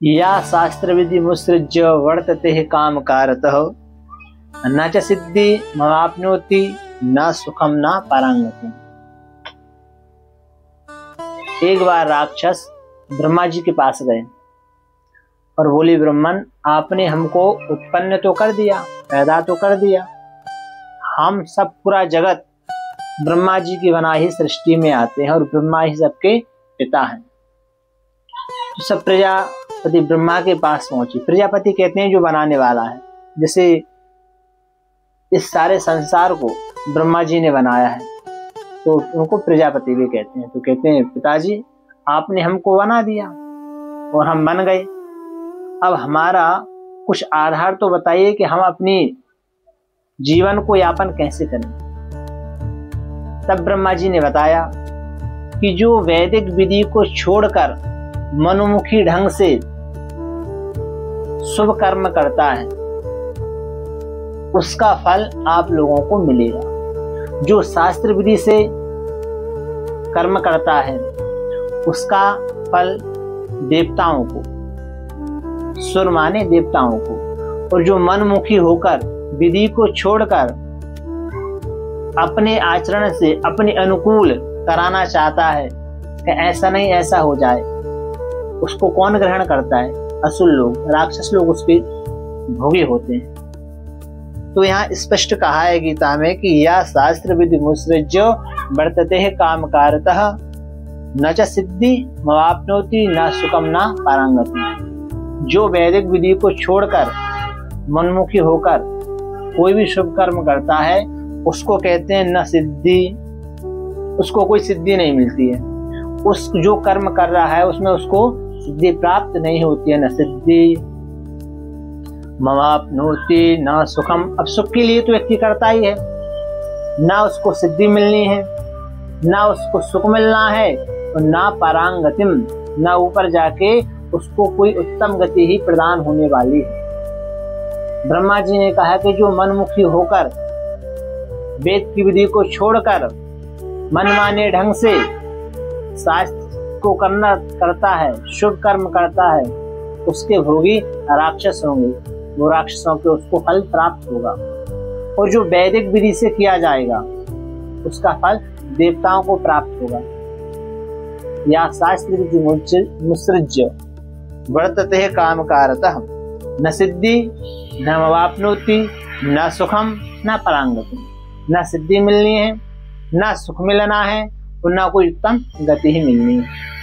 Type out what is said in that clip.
या शास्त्र विधि मुत्सृज्य वर्तते काम कारतः न च सिद्धि मवाप्नोति न सुखम न परांगति। एक बार राक्षस ब्रह्मा जी के पास गए और बोले, ब्रह्मन, आपने हमको उत्पन्न तो कर दिया, पैदा तो कर दिया, हम सब पूरा जगत ब्रह्मा जी की बनाई सृष्टि में आते हैं और ब्रह्मा ही सबके पिता हैं। तो सब प्रजापति ब्रह्मा के पास पहुंची। प्रजापति कहते हैं जो बनाने वाला है, जैसे इस सारे संसार को ब्रह्मा जी ने बनाया है तो उनको प्रजापति भी कहते हैं। तो कहते हैं, पिताजी आपने हमको बना दिया और हम बन गए, अब हमारा कुछ आधार तो बताइए कि हम अपनी जीवन को यापन कैसे करें। तब ब्रह्मा जी ने बताया कि जो वैदिक विधि को छोड़कर मनोमुखी ढंग से शुभ कर्म करता है उसका फल आप लोगों को मिलेगा। जो शास्त्र विधि से कर्म करता है उसका फल देवताओं को, सुर माने देवताओं को, और जो मनमुखी होकर विधि को छोड़कर अपने आचरण से अपने अनुकूल कराना चाहता है कि ऐसा नहीं ऐसा हो जाए, उसको कौन ग्रहण करता है? असुर लोग, राक्षस लोग उसके भोगी होते हैं। तो यहाँ स्पष्ट कहा है गीता में कि या शास्त्र विधि मुत्सृज्य वर्तते काम कारतः न च सिद्धि मवाप्नोति न सुखम न परांगति। जो वैदिक विधि को छोड़कर मनमुखी होकर कोई भी शुभ कर्म करता है उसको कहते हैं न सिद्धि, उसको कोई सिद्धि नहीं मिलती है। उस जो कर्म कर रहा है उसमें उसको सिद्धि प्राप्त नहीं होती है, न सिद्धि मवाप्नोति न सुखम। अब सुख के लिए तो व्यक्ति करता ही है, ना उसको सिद्धि मिलनी है, ना उसको सुख मिलना है, और ना परांगतिम, ना ऊपर जाके उसको कोई उत्तम गति ही प्रदान होने वाली है। ब्रह्मा जी ने कहा कि जो मनमुखी होकर वेद की विधि को छोड़कर मनमाने ढंग से शास्त्र को करता है, शुभ कर्म करता है, उसके भोगी राक्षस होंगे, वो राक्षसों के उसको फल प्राप्त होगा। और जो वैदिक विधि से किया जाएगा उसका फल देवताओं को प्राप्त होगा। या शास्त्र विधि मुत्सृज्य वर्तते काम कारतः न सिद्धि न मवाप्नोति न सुखम न परांगति। न सिद्धि मिलनी है, न सुख मिलना है, और न कोई उत्तम गति ही मिलनी है।